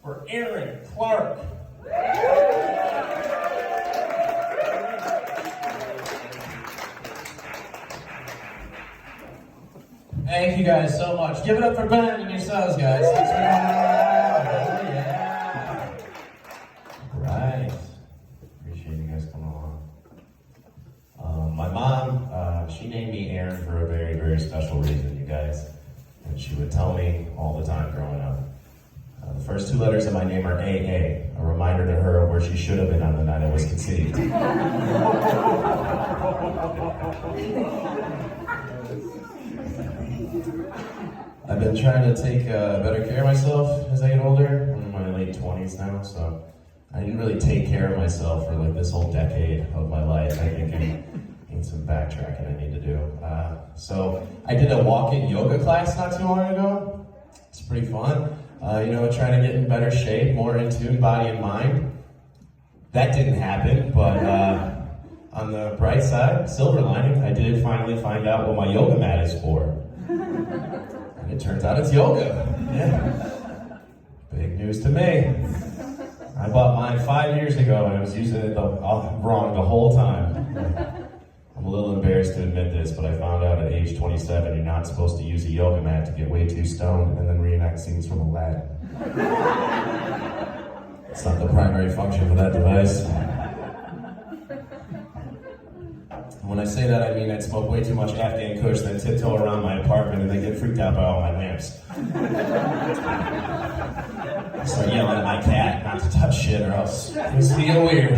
for Aaron Clark. Thank you guys so much. Give it up for Ben and yourselves, guys. Thanks for coming out. Oh, yeah. Right. Appreciate you guys coming along. My mom, she named me Aaron for a very, very special reason, you guys. And she would tell me all the time growing up. The first two letters of my name are AA, a reminder to her of where she should have been on the night I was conceived. I've been trying to take better care of myself as I get older. I'm in my late 20s now, so I didn't really take care of myself for like this whole decade of my life. I think I need some backtracking I need to do. So I did a walk-in yoga class not too long ago. It's pretty fun. Trying to get in better shape, more in tune, body and mind. That didn't happen, but on the bright side, silver lining, I did finally find out what my yoga mat is for. And it turns out it's yoga. Yeah. Big news to me. I bought mine 5 years ago and I was using it wrong the whole time. I'm a little embarrassed to admit this, but I found out at age 27 you're not supposed to use a yoga mat to get way too stoned and then reenact scenes from Aladdin. It's not the primary function for that device. When I say that, I mean I'd smoke way too much Afghan Kush, then tiptoe around my apartment and then get freaked out by all my lamps. I start yelling at my cat not to touch shit or else things feel weird.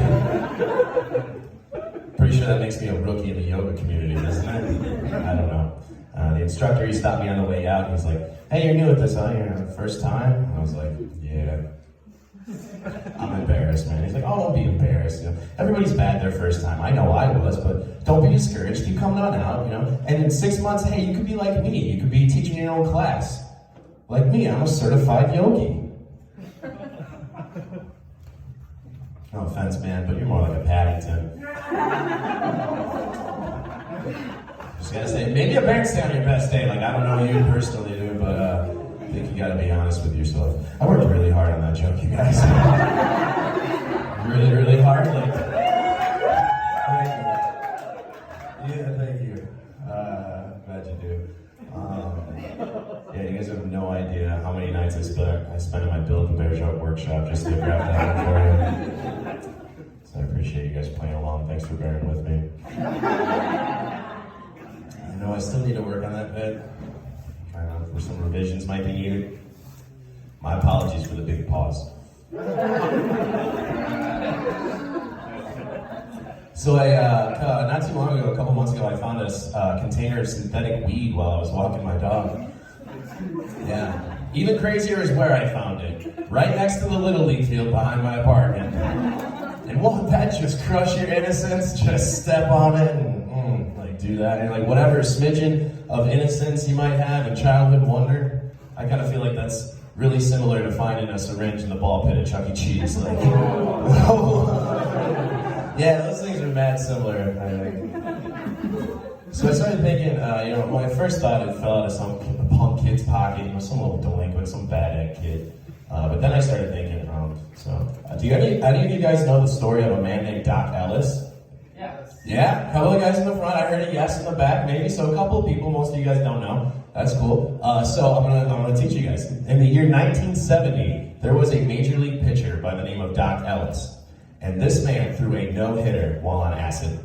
Pretty sure that makes me a rookie in the yoga community, doesn't it? I don't know. The instructor, he stopped me on the way out and he's like, "Hey, you're new at this, huh? You're first time?" And I was like, "Yeah." I'm embarrassed, man. He's like, "Oh, don't be embarrassed. Everybody's bad their first time. I know I was, but don't be discouraged. Keep coming on out, And in 6 months, hey, you could be like me. You could be teaching your own class. Like me, I'm a certified yogi." No offense, man, but you're more like a Paddington. Just gotta say, maybe a parent's day on your best day. Like, I don't know you personally, dude, but I think you gotta be honest with yourself. I worked really hard on that joke, you guys. Really, really hard. Like, thank you. Yeah, thank you. Glad you do. Yeah, you guys have no idea how many nights I spent in my Build-A-Bear joke workshop just to grab that one for you. So I appreciate you guys playing along. Thanks for bearing with me. I know I still need to work on that bit. I know for some revisions might be needed. My apologies for the big pause. So not too long ago, a couple months ago, I found this container of synthetic weed while I was walking my dog. Yeah. Even crazier is where I found it. Right next to the Little League field behind my apartment. And won't that just crush your innocence? Just step on it and do that. And like whatever smidgen of innocence you might have in childhood wonder, I kind of feel like that's really similar to finding a syringe in the ball pit at Chuck E. Cheese. Like, yeah, those things are mad similar, I think. So I started thinking, when I first thought it fell out of some punk kid's pocket, some little delinquent, some bad egg kid. But then I started thinking, do any of you guys know the story of a man named Doc Ellis? Yes. Yeah? A couple of guys in the front, I heard a yes in the back, maybe. So a couple of people, most of you guys don't know. That's cool. So I'm gonna teach you guys. In the year 1970, there was a major league pitcher by the name of Doc Ellis. And this man threw a no-hitter while on acid.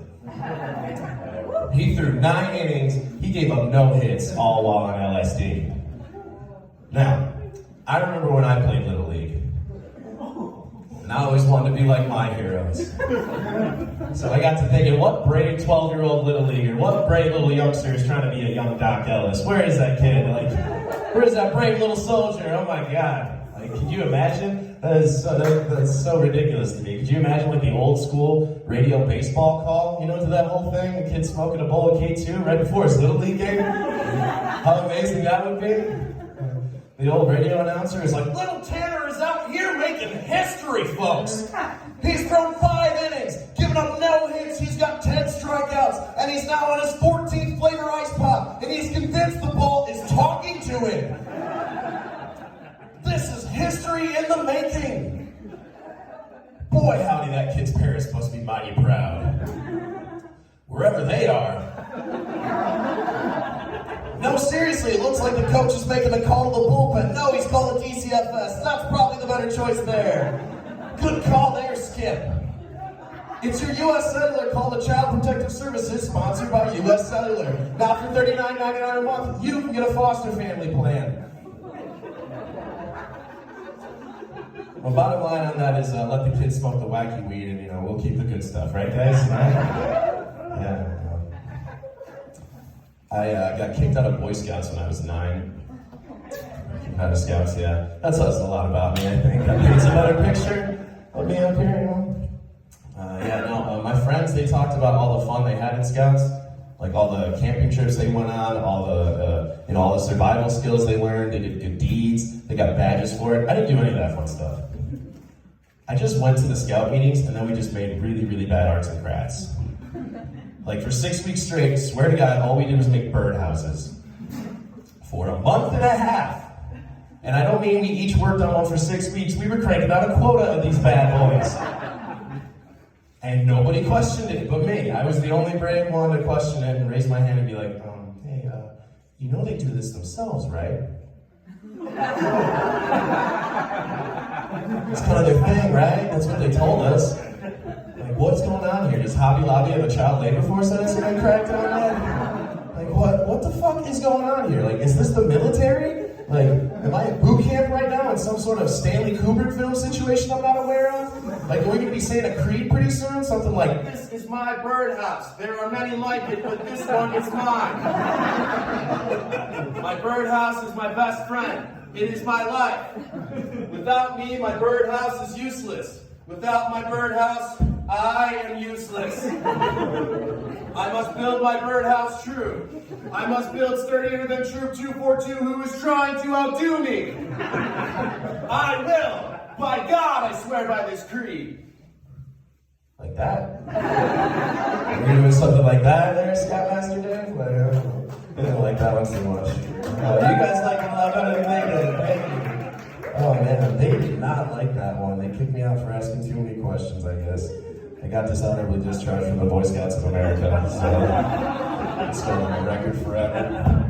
He threw 9 innings, he gave up no hits, all while on LSD. Now, I remember when I played Little League. And I always wanted to be like my heroes. So I got to thinking, what brave 12-year-old Little Leaguer, what brave little youngster is trying to be a young Doc Ellis? Where is that kid? Like, where's that brave little soldier? Oh my God. Like, could you imagine? That's so ridiculous to me. Could you imagine like the old school radio baseball call, to that whole thing? A kid smoking a bowl of K2 right before his Little League game? How amazing that would be. The old radio announcer is like, "Little Tanner is out here making history, folks. He's thrown 5 innings, given up no hits, he's got 10 strikeouts, and he's now on his 14th flavor ice pop, and he's convinced the ball is talking to him. This is history in the making." Boy, howdy, that kid's parents must be mighty proud. Wherever they are. No, seriously, it looks like the coach is making a call to the bullpen. No, he's calling DCFS. That's probably the better choice there. Good call there, Skip. It's your U.S. Cellular call to Child Protective Services, sponsored by U.S. Cellular. Now for $39.99 a month, you can get a foster family plan. Well, bottom line on that is let the kids smoke the wacky weed and, we'll keep the good stuff, right, guys? Yeah. I got kicked out of Boy Scouts when I was 9. Out of Scouts, yeah. That tells a lot about me, I think. That paints a better picture of me up here, my friends, they talked about all the fun they had in Scouts, like all the camping trips they went on, all the survival skills they learned. They did good deeds. They got badges for it. I didn't do any of that fun stuff. I just went to the Scout meetings, and then we just made really, really bad arts and crafts. Like for 6 weeks straight, swear to God, all we did was make birdhouses. For a month and a half. And I don't mean we each worked on one for 6 weeks. We were cranking out a quota of these bad boys. And nobody questioned it but me. I was the only brave one to question it and raise my hand and be like, hey, they do this themselves, right? It's kind of their thing, right? That's what they told us. Like, what's going on here? Does Hobby Lobby have a child labor force that has been cracked down on? Like, what the fuck is going on here? Like, is this the military? Like, am I at boot camp right now in some sort of Stanley Kubrick film situation I'm not aware of? Like, are we going to be saying a creed pretty soon? Something like, this is my birdhouse. There are many like it, but this one is mine. My birdhouse is my best friend. It is my life. Without me, my birdhouse is useless. Without my birdhouse, I am useless. I must build my birdhouse true. I must build sturdier than Troop 242 who is trying to outdo me. I will. By God, I swear by this creed. Like that? You're doing something like that there, Scoutmaster Dave? I didn't like that one too much. You guys like it a lot better than they did. Thank you. Oh man, they did not like that one. They kicked me out for asking too many questions, I guess. I got dishonorably discharged from the Boy Scouts of America, so it's going on my record forever.